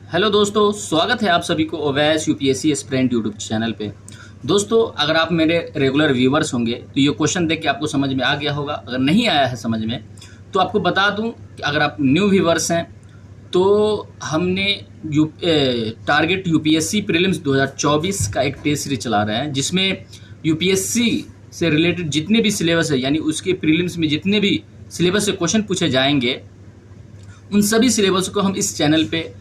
Hello दोस्तों, स्वागत है आप सभी को Owais UPSC aspirant YouTube channel पे। दोस्तों, अगर आप मेरे रेगुलर व्यूवर्स होंगे तो ये क्वेश्चन देख के आपको समझ में आ गया होगा। अगर नहीं आया है समझ में तो आपको बता दूं कि अगर आप न्यू व्यूवर्स हैं तो हमने टारगेट यूपीएससी प्रीलिम्स 2024 का एक टेस्ट सीरीज चला रहे हैं, जिसमें यूपीएससी से रिलेटेड जितने भी सिलेबस है, यानी उसके प्रीलिम्स में जितने भी सिलेबस से क्वेश्चन पूछे जाएंगे, उन सभी सिलेबस को हम इस चैनल पे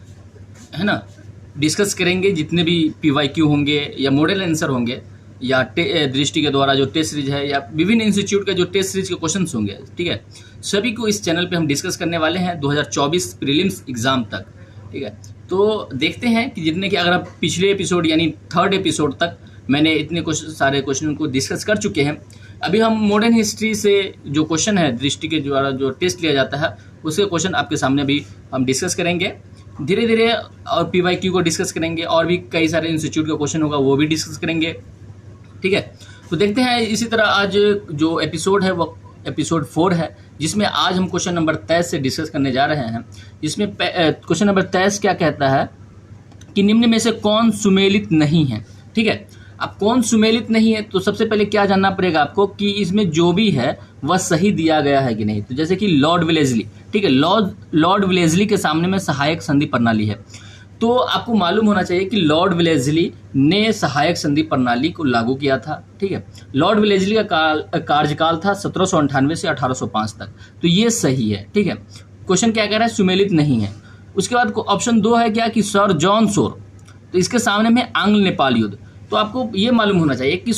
है ना डिस्कस करेंगे। जितने भी पीवाईक्यू होंगे या मॉडल आंसर होंगे या दृष्टि के द्वारा जो टेस्ट सीरीज है या विभिन्न इंस्टीट्यूट का जो टेस्ट सीरीज के क्वेश्चंस होंगे, ठीक है, सभी को इस चैनल पे हम डिस्कस करने वाले हैं 2024 प्रीलिम्स एग्जाम तक। ठीक है, तो देखते हैं कि जितने कि अगर आप पिछले एपिसोड यानी थर्ड एपिसोड तक मैंने इतने सारे क्वेश्चन को डिस्कस कर चुके हैं। अभी हम मॉडर्न हिस्ट्री से जो क्वेश्चन है दृष्टि के द्वारा जो टेस्ट लिया जाता है उसके क्वेश्चन आपके सामने भी हम डिस्कस करेंगे धीरे धीरे, और पीवाईक्यू को डिस्कस करेंगे, और भी कई सारे इंस्टीट्यूट का क्वेश्चन होगा वो भी डिस्कस करेंगे। ठीक है, तो देखते हैं। इसी तरह आज जो एपिसोड है वो एपिसोड 4 है, जिसमें आज हम क्वेश्चन नंबर 23 से डिस्कस करने जा रहे हैं। जिसमें क्वेश्चन नंबर 23 क्या कहता है कि निम्न में से कौन सुमेलित नहीं है। ठीक है, अब कौन सुमेलित नहीं है तो सबसे पहले क्या जानना पड़ेगा आपको कि इसमें जो भी है वह सही दिया गया है कि नहीं। तो जैसे कि लॉर्ड वेलेस्ली, ठीक है, लॉर्ड वेलेस्ली के सामने में सहायक संधि प्रणाली है, तो आपको मालूम होना चाहिए कि लॉर्ड वेलेस्ली ने सहायक संधि प्रणाली को लागू किया था। ठीक है, लॉर्ड वेलेस्ली का कार्यकाल था 1798 से 1805 तक, तो ये सही है। ठीक है, क्वेश्चन क्या कह रहा है, सुमेलित नहीं है। उसके बाद ऑप्शन 2 है क्या कि सर जॉन सोर, तो इसके सामने में आंग्ल नेपाल युद्ध। तो आपको ये मालूम होना चाहिए कि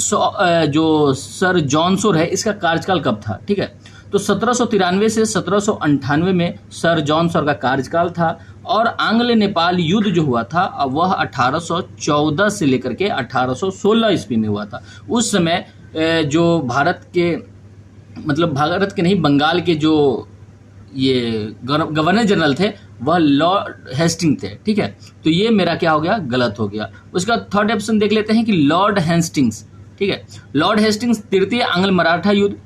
जो सर जॉन सोर है इसका कार्यकाल कब था। ठीक है, तो 1793 से 1798 में सर जॉन सोर का कार्यकाल था, और आंग्ल नेपाल युद्ध जो हुआ था वह 1814 से लेकर के 1816 ईस्वी में हुआ था। उस समय जो भारत के भारत के नहीं, बंगाल के जो ये गवर्नर जनरल थे वह लॉर्ड हेस्टिंग थे। ठीक है, तो ये मेरा क्या हो गया, गलत हो गया। उसका थर्ड ऑप्शन देख लेते हैं कि लॉर्ड हेस्टिंग्स। ठीक है, लॉर्ड हेस्टिंग्स तृतीय आंग्ल मराठा युद्ध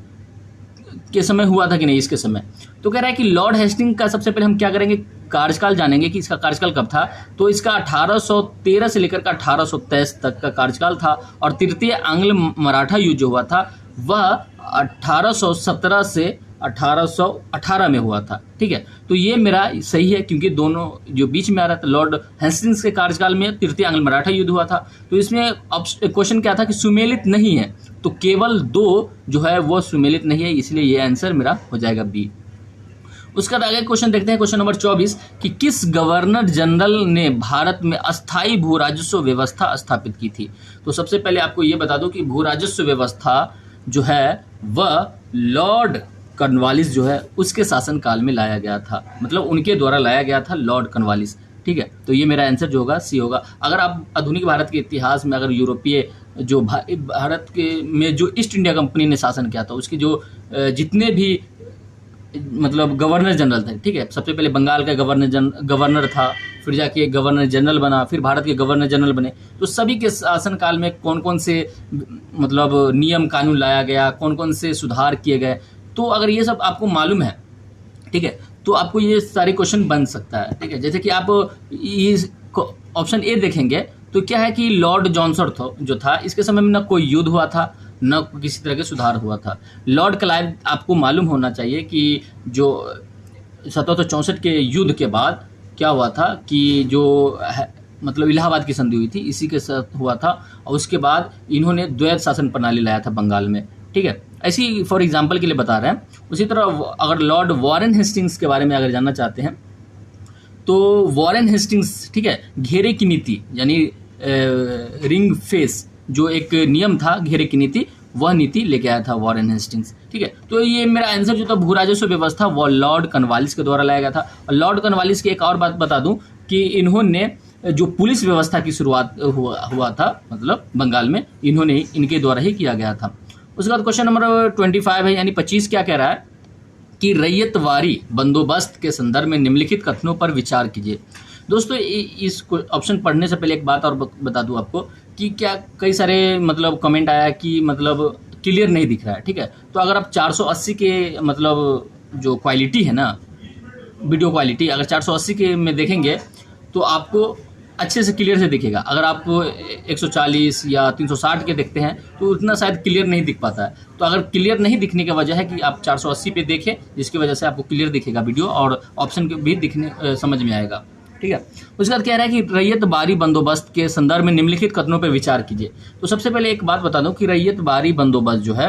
के समय हुआ था कि नहीं इसके समय। तो कह रहा है कि लॉर्ड हेस्टिंग का सबसे पहले हम क्या करेंगे, कार्यकाल जानेंगे कि इसका कार्यकाल कब था। तो इसका 1813 से लेकर 1823 तक का कार्यकाल था, और तृतीय आंग्ल मराठा युद्ध जो हुआ था वह 1817 से 1818 में हुआ था। ठीक है, तो ये मेरा सही है, क्योंकि दोनों जो बीच में आ रहा था लॉर्ड हेस्टिंग्स के कार्यकाल में तृतीय आंग्ल मराठा युद्ध हुआ था। तो इसमें क्वेश्चन क्या था कि सुमेलित नहीं है, तो केवल 2 जो है वो सुमेलित नहीं है, इसलिए ये आंसर मेरा हो जाएगा बी। उसका आगे क्वेश्चन देखते हैं, क्वेश्चन नंबर 24 कि किस गवर्नर जनरल ने भारत में अस्थायी भू राजस्व व्यवस्था स्थापित की थी। तो सबसे पहले आपको ये बता दूं कि भू राजस्व व्यवस्था जो है वह लॉर्ड कॉर्नवालिस जो है उसके शासनकाल में लाया गया था, उनके द्वारा लाया गया था, लॉर्ड कॉर्नवालिस। ठीक है, तो ये मेरा आंसर जो होगा सी होगा। अगर आप आधुनिक भारत के इतिहास में अगर यूरोपीय जो भारत के में जो ईस्ट इंडिया कंपनी ने शासन किया था उसके जो जितने भी गवर्नर जनरल थे, ठीक है, सबसे पहले बंगाल का गवर्नर था, फिर जाके गवर्नर जनरल बना, फिर भारत के गवर्नर जनरल बने, तो सभी के शासनकाल में कौन कौन से नियम कानून लाया गया, कौन कौन से सुधार किए गए, तो अगर ये सब आपको मालूम है, ठीक है, तो आपको ये सारे क्वेश्चन बन सकता है। ठीक है, जैसे कि आप इस ऑप्शन ए देखेंगे तो क्या है कि लॉर्ड जॉनसन जो था इसके समय में न कोई युद्ध हुआ था न किसी तरह के सुधार हुआ था। लॉर्ड क्लाइव आपको मालूम होना चाहिए कि जो 1764 के युद्ध के बाद क्या हुआ था कि जो इलाहाबाद की संधि हुई थी इसी के साथ हुआ था, और उसके बाद इन्होंने द्वैत शासन प्रणाली लाया था बंगाल में। ठीक है, ऐसी फॉर एग्जांपल के लिए बता रहे हैं। उसी तरह अगर लॉर्ड वॉरेन हेस्टिंग्स के बारे में अगर जानना चाहते हैं तो वॉरेन हेस्टिंग्स, ठीक है, घेरे की नीति यानी रिंग फेस जो एक नियम था घेरे की नीति, वह नीति लेके आया था वॉरेन हेस्टिंग्स। ठीक है, तो ये मेरा आंसर जो था भू राजस्व व्यवस्था वो लॉर्ड कॉर्नवालिस के द्वारा लाया गया था। और लॉर्ड कॉर्नवालिस की एक और बात बता दूं कि इन्होंने जो पुलिस व्यवस्था की शुरुआत हुआ था बंगाल में, इनके द्वारा ही किया गया था। उसके बाद क्वेश्चन नंबर 25 है यानी 25 क्या कह रहा है कि रैयतवारी बंदोबस्त के संदर्भ में निम्नलिखित कथनों पर विचार कीजिए। दोस्तों, इस ऑप्शन पढ़ने से पहले एक बात और बता दूं आपको कि क्या कई सारे कमेंट आया कि क्लियर नहीं दिख रहा है। ठीक है, तो अगर आप 480 के जो क्वालिटी है ना, वीडियो क्वालिटी अगर 480 के में देखेंगे तो आपको अच्छे से क्लियर से दिखेगा। अगर आप 140 या 360 के देखते हैं तो उतना शायद क्लियर नहीं दिख पाता है। तो अगर क्लियर नहीं दिखने की वजह है कि आप 480 पे देखें, जिसकी वजह से आपको क्लियर दिखेगा वीडियो और ऑप्शन भी दिखने समझ में आएगा। ठीक है। उसके बाद कह रहा है कि रैयत बारी बंदोबस्त के संदर्भ में निम्नलिखित कथनों पर विचार कीजिए। तो सबसे पहले एक बात बता दूं कि रैयत बारी बंदोबस्त जो है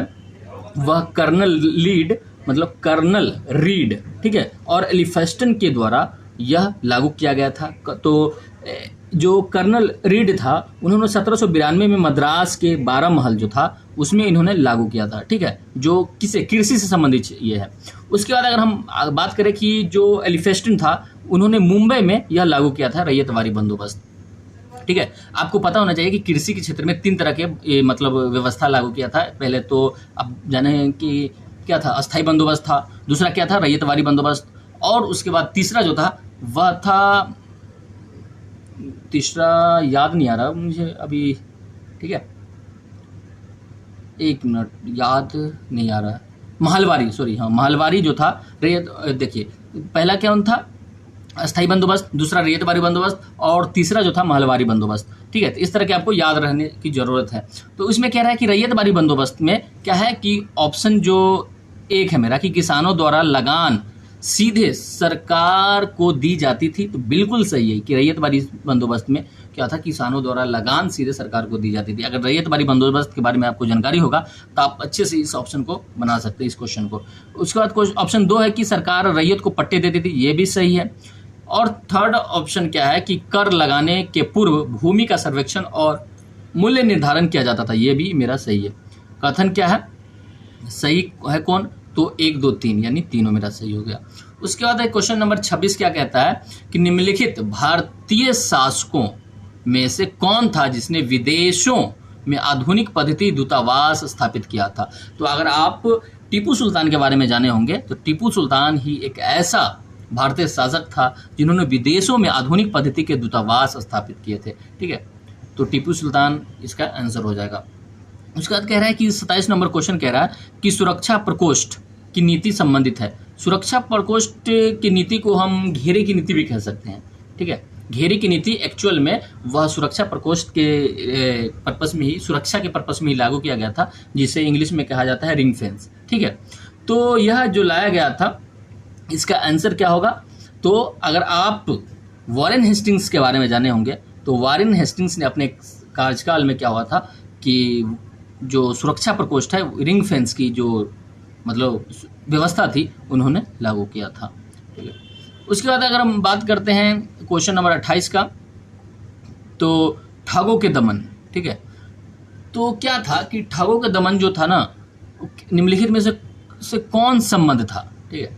वह कर्नल रीड, ठीक है, और एलिफेस्टन के द्वारा यह लागू किया गया था। तो जो कर्नल रीड था उन्होंने 1792 में मद्रास के 12 महल जो था उसमें इन्होंने लागू किया था। ठीक है, जो कृषि से संबंधित ये है। उसके बाद अगर हम बात करें कि जो एलिफेस्टन था उन्होंने मुंबई में यह लागू किया था रैयतवारी बंदोबस्त। ठीक है, आपको पता होना चाहिए कि कृषि के क्षेत्र में 3 तरह के मतलब व्यवस्था लागू किया था। पहले तो आप जाने कि क्या था, अस्थायी बंदोबस्त था, दूसरा क्या था, रैयतवारी बंदोबस्त, और उसके बाद तीसरा जो था वह था, तीसरा याद नहीं आ रहा मुझे अभी। ठीक है, एक मिनट, याद नहीं आ रहा। महलवारी, सॉरी, हाँ, महलवारी जो था देखिए पहला क्या था, अस्थायी बंदोबस्त, दूसरा रैयतवारी बंदोबस्त, और तीसरा जो था महलवारी बंदोबस्त। ठीक है, तो इस तरह के आपको याद रहने की जरूरत है। तो इसमें कह रहा है कि रैयतवारी बंदोबस्त में क्या है कि ऑप्शन जो एक है मेरा कि किसानों द्वारा लगान सीधे सरकार को दी जाती थी, तो बिल्कुल सही है कि रैयतवारी बंदोबस्त में क्या था, किसानों द्वारा लगान सीधे सरकार को दी जाती थी। अगर रैयतवारी बंदोबस्त के बारे में आपको जानकारी होगा तो आप अच्छे से इस ऑप्शन को बना सकते हैं, इस क्वेश्चन को। उसके बाद ऑप्शन 2 है कि सरकार रैयत को पट्टे देती थी, ये भी सही है। और थर्ड ऑप्शन क्या है कि कर लगाने के पूर्व भूमि का सर्वेक्षण और मूल्य निर्धारण किया जाता था, ये भी मेरा सही है। कथन क्या है, सही है कौन, तो 1, 2, 3 यानी तीनों मेरा सही हो गया। उसके बाद क्वेश्चन नंबर 26 क्या कहता है कि निम्नलिखित भारतीय शासकों में से कौन था जिसने विदेशों में आधुनिक पद्धति दूतावास स्थापित किया था। तो अगर आप टीपू सुल्तान के बारे में जाने होंगे तो टीपू सुल्तान ही एक ऐसा भारतीय शासक था जिन्होंने विदेशों में आधुनिक पद्धति के दूतावास स्थापित किए थे। ठीक है, तो टीपू सुल्तान इसका आंसर हो जाएगा। उसके बाद कह रहा है कि 27 नंबर क्वेश्चन कह रहा है कि सुरक्षा प्रकोष्ठ की नीति संबंधित है। सुरक्षा प्रकोष्ठ की नीति को हम घेरे की नीति भी कह सकते हैं। ठीक है, घेरे की नीति एक्चुअल में वह सुरक्षा प्रकोष्ठ के पर्पस में ही, सुरक्षा के पर्पस में ही लागू किया गया था, जिसे इंग्लिश में कहा जाता है रिंग फेंस। ठीक है, तो यह जो लाया गया था इसका आंसर क्या होगा। तो अगर आप वॉरेन हेस्टिंग्स के बारे में जाने होंगे तो वॉरेन हेस्टिंग्स ने अपने कार्यकाल में क्या हुआ था कि जो सुरक्षा प्रकोष्ठ है, रिंग फेंस की जो मतलब व्यवस्था थी, उन्होंने लागू किया था। ठीक है, उसके बाद अगर हम बात करते हैं क्वेश्चन नंबर 28 का, तो ठगों के दमन। ठीक है, तो क्या था कि ठगों के दमन जो था ना, निम्नलिखित में से कौन संबंध था। ठीक है,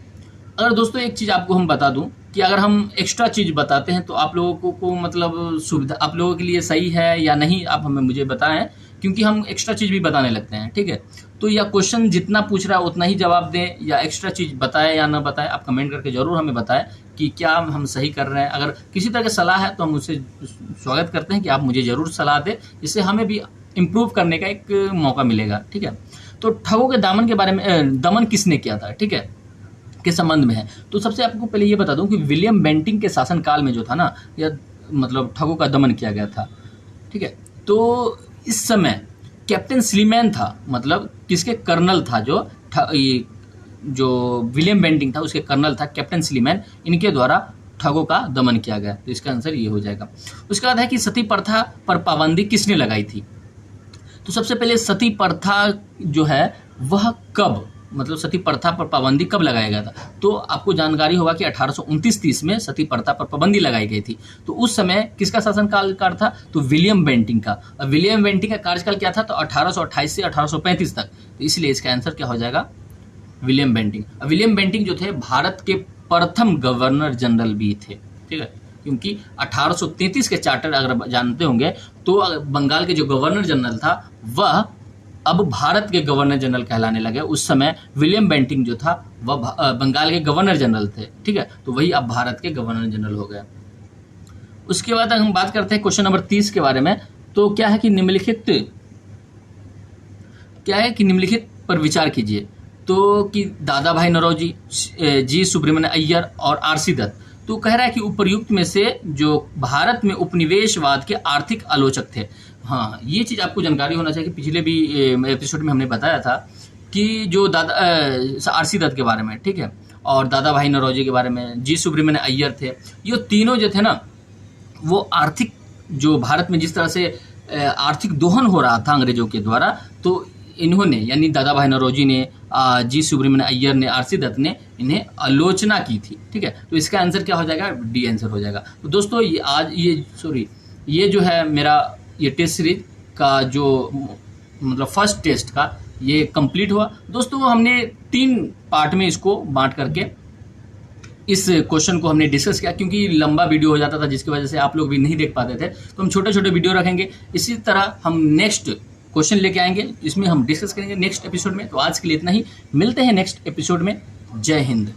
अगर दोस्तों एक चीज़ आपको हम बता दूं कि अगर हम एक्स्ट्रा चीज़ बताते हैं तो आप लोगों को मतलब सुविधा, आप लोगों के लिए सही है या नहीं, आप हमें मुझे बताएं, क्योंकि हम एक्स्ट्रा चीज़ भी बताने लगते हैं। ठीक है, तो या क्वेश्चन जितना पूछ रहा है उतना ही जवाब दें, या एक्स्ट्रा चीज़ बताएं या ना बताएं, आप कमेंट करके ज़रूर हमें बताएं कि क्या हम सही कर रहे हैं। अगर किसी तरह की सलाह है तो हम उससे स्वागत करते हैं कि आप मुझे ज़रूर सलाह दें, इससे हमें भी इम्प्रूव करने का एक मौका मिलेगा। ठीक है, तो ठगों के दामन के बारे में, दमन किसने किया था, ठीक है, के संबंध में है। तो सबसे आपको पहले ये बता दूं कि विलियम बेंटिंग के शासनकाल में जो था ना, यह मतलब ठगों का दमन किया गया था। ठीक है, तो इस समय कैप्टन स्लीमैन था, मतलब किसके कर्नल था, जो विलियम बेंटिंग था उसके कर्नल था कैप्टन स्लीमैन, इनके द्वारा ठगों का दमन किया गया। तो इसका आंसर ये हो जाएगा। उसके बाद है कि सती प्रथा पर पाबंदी किसने लगाई थी। तो सबसे पहले सती प्रथा जो है वह कब, मतलब सती प्रथा पर पाबंदी कब लगाया गया था। तो आपको जानकारी होगा कि 1829-30 में सती प्रथा पर पाबंदी लगाई गई थी। तो उस समय किसका शासनकाल था, तो विलियम बेंटिंग का। विलियम बेंटिंग का कार्यकाल क्या था, तो 1828 से 1835 तक। तो इसलिए इसका आंसर क्या हो जाएगा, विलियम बेंटिंग। विलियम बेंटिंग जो थे भारत के प्रथम गवर्नर जनरल भी थे। ठीक है, क्योंकि 1833 के चार्टर अगर जानते होंगे तो बंगाल के जो गवर्नर जनरल था वह अब भारत के गवर्नर जनरल कहलाने लगे। उस समय विलियम बेंटिंग जो था वह बंगाल के गवर्नर जनरल थे। ठीक है, तो वही अब भारत के गवर्नर जनरल हो गए। उसके बाद हम बात करते हैं क्वेश्चन नंबर 30 के बारे में। तो क्या है कि निम्नलिखित पर विचार कीजिए। तो कि दादा भाई नौरोजी, जी सुब्रमण्य अय्यर और आर सी दत्त, तो कह रहा है कि उपर्युक्त में से जो भारत में उपनिवेशवाद के आर्थिक आलोचक थे। हाँ, ये चीज़ आपको जानकारी होना चाहिए कि पिछले भी एपिसोड में हमने बताया था कि जो दादा आरसी दत्त के बारे में, ठीक है, और दादा भाई नौरोजी के बारे में, जी सुब्रमण्य अय्यर थे, ये तीनों जो थे ना, वो आर्थिक जो भारत में जिस तरह से आर्थिक दोहन हो रहा था अंग्रेजों के द्वारा, तो इन्होंने यानी दादा भाई नौरोजी ने, जी सुब्रमण्य अय्यर ने, आरसी दत्त ने इन्हें आलोचना की थी। ठीक है, तो इसका आंसर क्या हो जाएगा? डी आंसर हो जाएगा। तो दोस्तों ये जो है मेरा ये टेस्ट सीरीज का जो मतलब फर्स्ट टेस्ट का ये कंप्लीट हुआ। दोस्तों हमने 3 पार्ट में इसको बांट करके इस क्वेश्चन को हमने डिस्कस किया, क्योंकि लंबा वीडियो हो जाता था जिसकी वजह से आप लोग भी नहीं देख पाते थे, तो हम छोटे छोटे वीडियो रखेंगे। इसी तरह हम नेक्स्ट क्वेश्चन लेके आएंगे, इसमें हम डिस्कस करेंगे नेक्स्ट एपिसोड में। तो आज के लिए इतना ही, मिलते हैं नेक्स्ट एपिसोड में। जय हिंद।